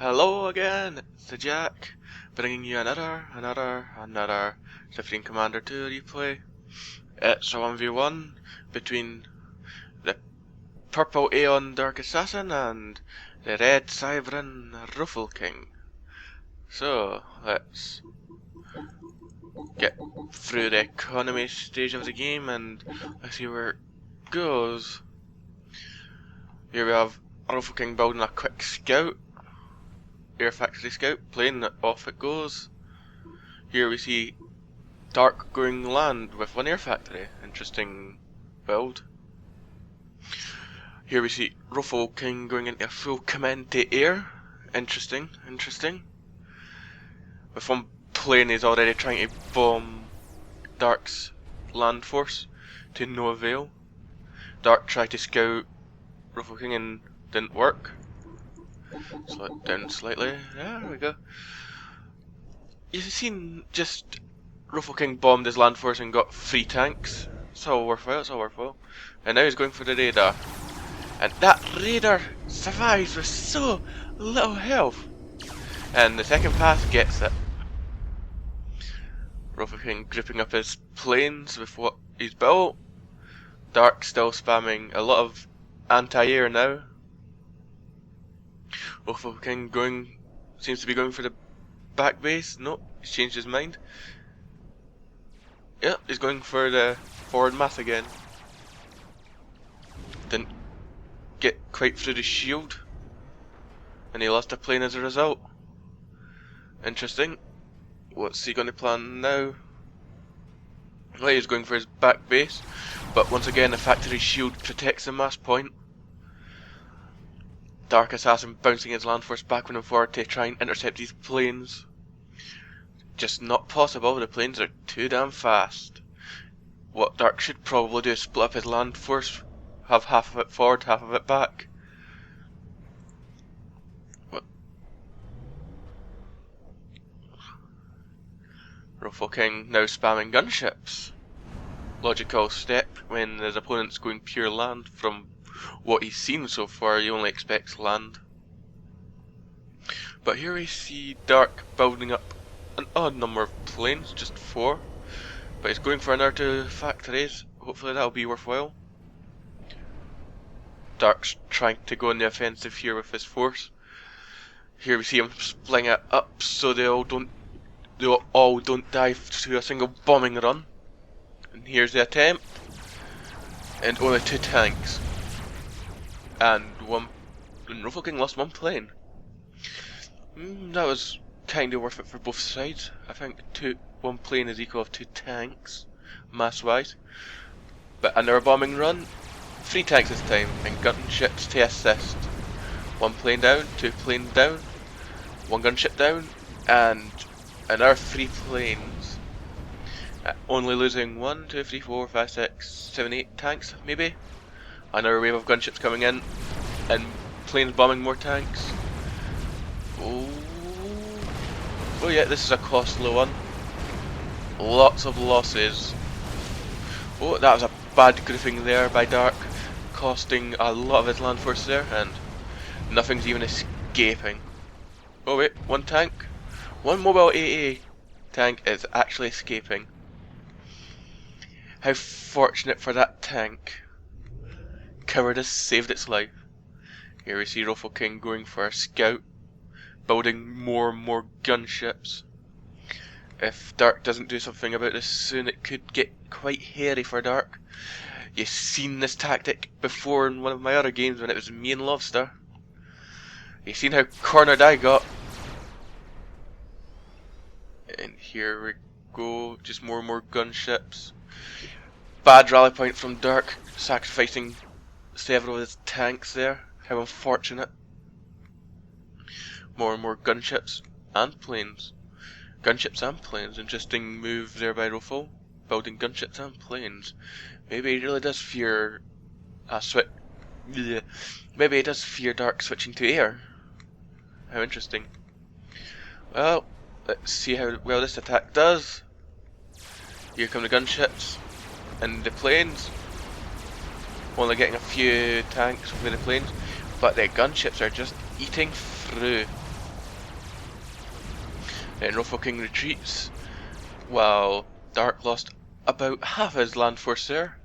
Hello again, it's the Jack, bringing you another 15 Commander 2 replay. It's a 1v1 between the purple Aeon Dark Assassin and the red Cybran Ruffle King. So, let's get through the economy stage of the game and let's see where it goes. Here we have Ruffle King building a quick scout. Air Factory Scout plane, off it goes. Here we see Dark going land with one air factory. Interesting build. Here we see Ruffle King going into a full command to air. Interesting. With one plane he's already trying to bomb Dark's land force to no avail. Dark tried to scout Ruffle King and didn't work. Slow it down slightly. There we go. You've seen just Ruffle King bombed his land force and got 3 tanks. It's all worthwhile, And now he's going for the radar. And that radar survives with so little health. And the second pass gets it. Ruffle King gripping up his planes with what he's built. Dark still spamming a lot of anti-air now. Ruffle King seems to be going for the back base. No, he's changed his mind. Yeah, he's going for the forward mass again. Didn't get quite through the shield, and he lost a plane as a result. Interesting. What's he going to plan now? Well, he's going for his back base, but once again the factory shield protects the mass point. Dark Assassin bouncing his land force backward and forward to try and intercept these planes. Just not possible, the planes are too damn fast. What Dark should probably do is split up his land force, have half of it forward, half of it back. What? Ruffle King now spamming gunships. Logical step when his opponent's going pure land. From what he's seen so far, he only expects land. But here we see Dark building up an odd number of planes, just 4. But he's going for another 2 factories. Hopefully that'll be worthwhile. Dark's trying to go on the offensive here with his force. Here we see him splitting it up so they all don't die to a single bombing run. And here's the attempt. And only 2 tanks. And Ruffle King lost 1 plane. That was kinda worth it for both sides. I think 1 plane is equal to 2 tanks, mass wise. But another bombing run, 3 tanks this time, and gunships to assist. 1 plane down, 2 planes down, 1 gunship down, and another 3 planes. Only losing 1, 2, 3, 4, 5, 6, 7, 8 tanks, maybe. Another wave of gunships coming in, and planes bombing more tanks. Oh yeah, this is a costly one. Lots of losses. Oh, that was a bad grouping there by Dark, costing a lot of his land force there, and nothing's even escaping. Oh wait, 1 tank. 1 mobile AA tank is actually escaping. How fortunate for that tank. Cowardice saved its life. Here we see Ruffle King going for a scout, building more and more gunships. If Dark doesn't do something about this soon, it could get quite hairy for Dark. You've seen this tactic before in one of my other games when it was me and Lobster. You've seen how cornered I got. And here we go, just more and more gunships. Bad rally point from Dark, sacrificing several of his tanks there. How unfortunate. More and more gunships and planes. Gunships and planes. Interesting move there by Ruffle. Building gunships and planes. Maybe he really does fear Maybe he does fear Dark switching to air. How interesting. Well, let's see how well this attack does. Here come the gunships and the planes. Only getting a few tanks with the planes, but the gunships are just eating through. Then Ruffle King retreats, while Dark lost about half his land force there.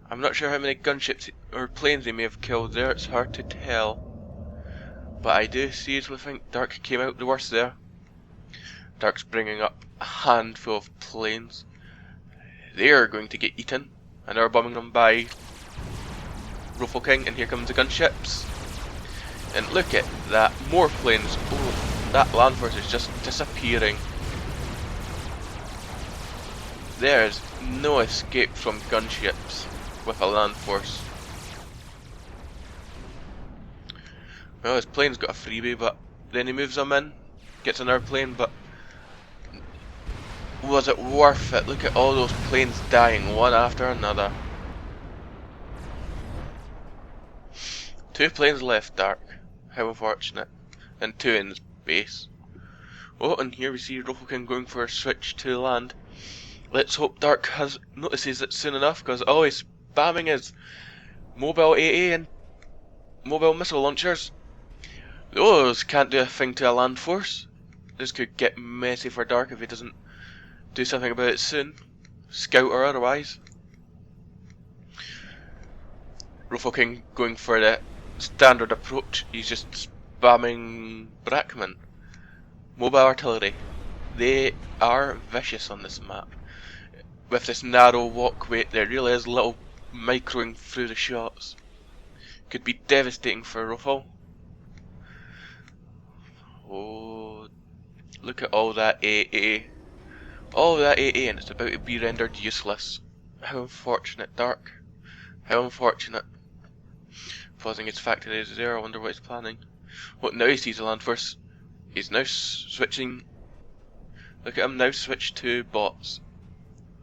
I'm not sure how many gunships or planes he may have killed there, it's hard to tell. But I do seriously think Dark came out the worst there. Dark's bringing up a handful of planes. They're going to get eaten, and they're bombing them by Ruffle King, and here comes the gunships. And look at that, more planes. Oh, that land force is just disappearing. There's no escape from gunships with a land force. Well, his plane's got a freebie, but then he moves them in, gets another plane, but was it worth it? Look at all those planes dying one after another. 2 planes left, Dark. How unfortunate. And 2 in his base. Oh, and here we see Ruffle King going for a switch to land. Let's hope Dark notices it soon enough, because oh, he's spamming his mobile AA and mobile missile launchers. Those can't do a thing to a land force. This could get messy for Dark if he doesn't do something about it soon, scout or otherwise. Ruffle King going for the standard approach. He's just spamming Brackman. Mobile artillery. They are vicious on this map. With this narrow walkway, there really is little microing through the shots. Could be devastating for Ruffle. Oh, look at all that AA. All that AA, and it's about to be rendered useless. How unfortunate, Dark. How unfortunate. Pausing his factories there, I wonder what he's planning. What, now he sees the land force. He's now switching. Look at him now switch to bots.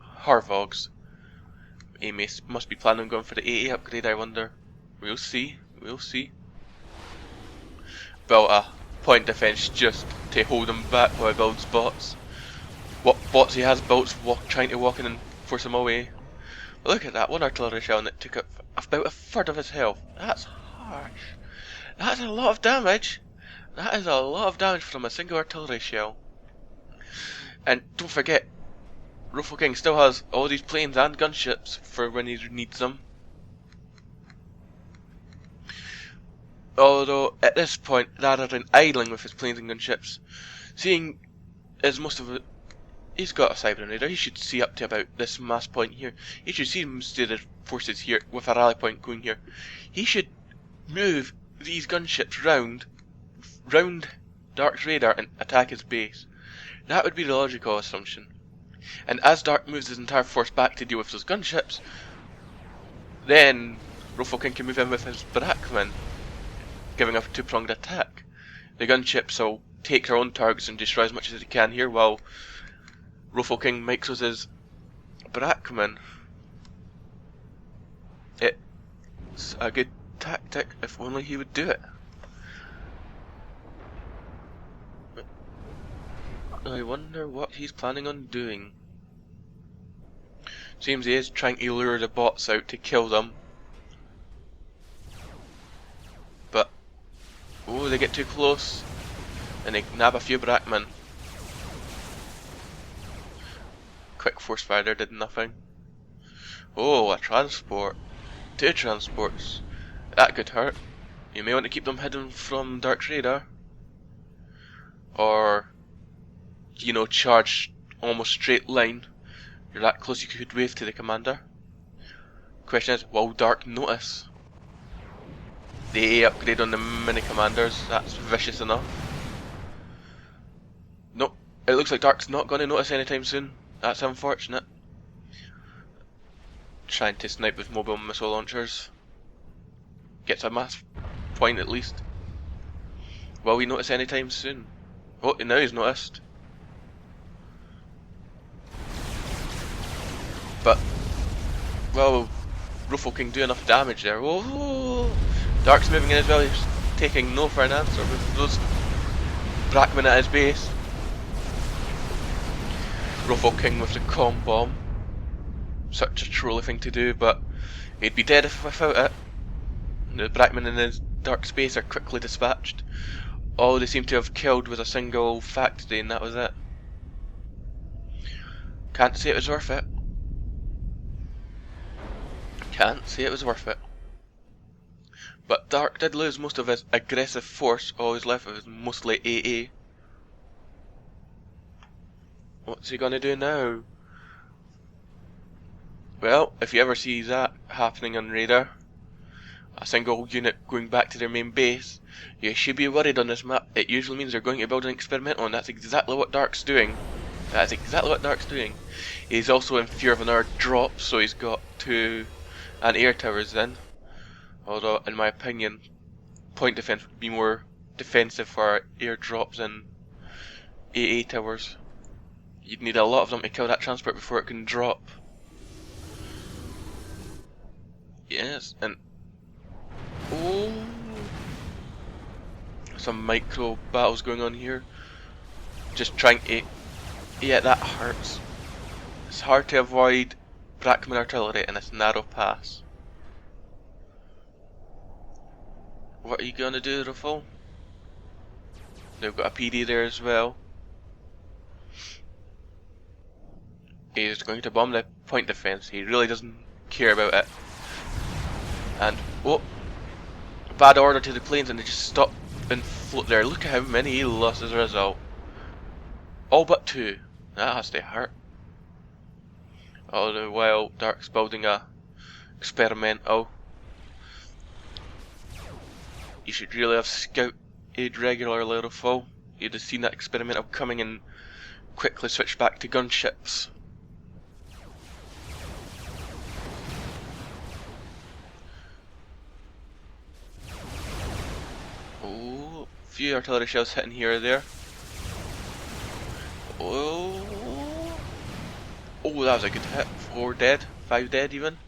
Harvogs. He must be planning on going for the AA upgrade, I wonder. We'll see. We'll see. Built a point defense just to hold him back while he builds bots. What bots he has built, trying to walk in and force him away. Look at that, 1 artillery shell and it took up about 1/3 of his health. That's harsh. That's a lot of damage. That is a lot of damage from a single artillery shell. And don't forget, Ruffle King still has all these planes and gunships for when he needs them. Although at this point, rather than idling with his planes and gunships, seeing as most of it, he's got a Cyber Raider, he should see up to about this mass point here. He should see most of the forces here with a rally point going here. He should move these gunships round Dark's radar and attack his base. That would be the logical assumption. And as Dark moves his entire force back to deal with those gunships, then Ruffle King can move in with his Brackman, giving up a 2-pronged attack. The gunships will take their own targets and destroy as much as they can here, while Ruffle King makes us his Brackman. It's a good tactic, if only he would do it. I wonder what he's planning on doing. Seems he is trying to lure the bots out to kill them. But, oh, they get too close and they nab a few Brackmen. Quick force fire there did nothing. Oh, a transport. 2 transports. That could hurt. You may want to keep them hidden from Dark's radar. Or, you know, charge almost straight line. You're that close you could wave to the commander. Question is, will Dark notice? The AA upgrade on the mini commanders, that's vicious enough. Nope, it looks like Dark's not going to notice anytime soon. That's unfortunate. Trying to snipe with mobile missile launchers. Gets a mass point at least. Will we notice anytime soon? Oh, now he's noticed. But, well, Ruffle King do enough damage there. Oh, Dark's moving in as well. He's taking no for an answer with those Brackman at his base. Ruffle King with the com bomb. Such a trolly thing to do, but he'd be dead without it. The Brackman in his dark space are quickly dispatched. all they seem to have killed was a single factory, and that was it. Can't say it was worth it. Can't say it was worth it. But Dark did lose most of his aggressive force. All he's left with is mostly AA. What's he gonna do now? Well, if you ever see that happening on radar, a single unit going back to their main base, you should be worried on this map. It usually means they're going to build an experimental, and that's exactly what Dark's doing. That's exactly what Dark's doing. He's also in fear of another drop, so he's got 2 anti-air towers then. Although, in my opinion, point defense would be more defensive for airdrops than AA towers. You'd need a lot of them to kill that transport before it can drop. Yes, and oh, some micro battles going on here. Just trying to, yeah, that hurts. It's hard to avoid Brackman artillery in this narrow pass. What are you gonna do, Ruffle? They've got a PD there as well. He's going to bomb the point defense. He really doesn't care about it. And oh, bad order to the planes, and they just stop and float there. Look at how many he lost as a result. All but 2. That has to hurt. All the while, Dark's building a experimental. You should really have scouted regularly, Ruffle. You'd have seen that experimental coming and quickly switch back to gunships. Oh, few artillery shells hitting here or there. Oh, that was a good hit. 4 dead, 5 dead even.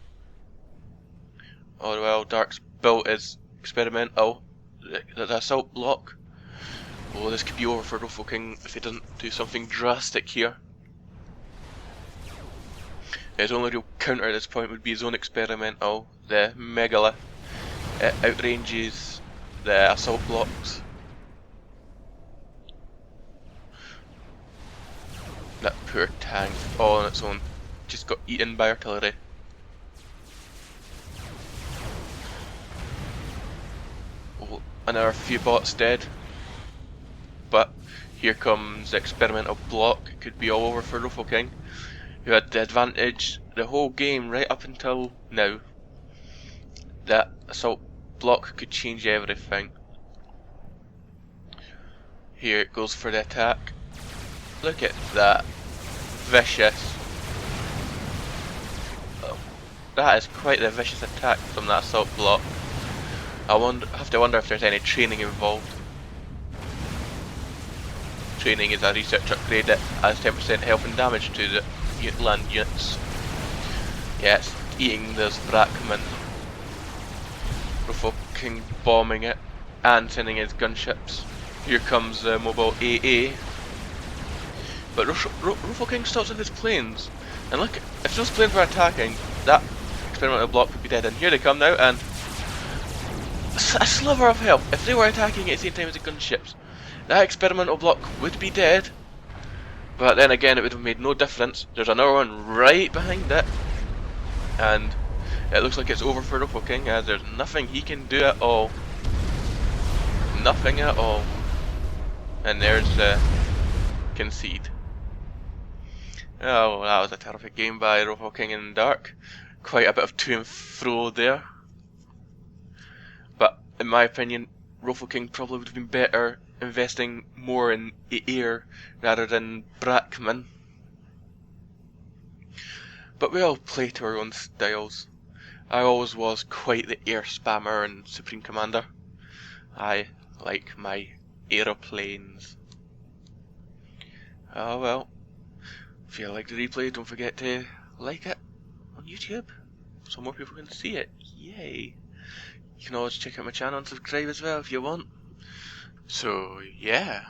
Oh well, Dark's built his experimental, the assault block. Oh, this could be over for Ruffle King if he doesn't do something drastic here. His only real counter at this point would be his own experimental, the megalith. It outranges the assault blocks. That poor tank, all on its own, just got eaten by artillery. Oh, another few bots dead. But here comes the experimental block. It could be all over for Ruffle King, who had the advantage the whole game right up until now. That assault block could change everything. Here it goes for the attack. Look at that. Vicious. Oh, that is quite the vicious attack from that assault block. I have to wonder if there's any training involved. Training is a research upgrade that adds 10% health and damage to the land units. Yeah, it's eating those Brackman. Ruffle King bombing it and sending his gunships. Here comes the mobile AA. But Ruffle King stops with his planes. And look, if those planes were attacking, that experimental block would be dead. And here they come now, and a sliver of health. If they were attacking at the same time as the gunships, that experimental block would be dead. But then again, it would have made no difference. There's another one right behind it. And it looks like it's over for Ruffle King, as there's nothing he can do at all. Nothing at all. And there's the concede. Oh, that was a terrific game by Ruffle King and Dark. Quite a bit of to and fro there. But in my opinion, Ruffle King probably would have been better investing more in air rather than Brackman. But we all play to our own styles. I always was quite the air spammer and Supreme Commander. I like my aeroplanes. Oh well. If you like the replay, don't forget to like it on YouTube so more people can see it. Yay! You can always check out my channel and subscribe as well if you want. So yeah.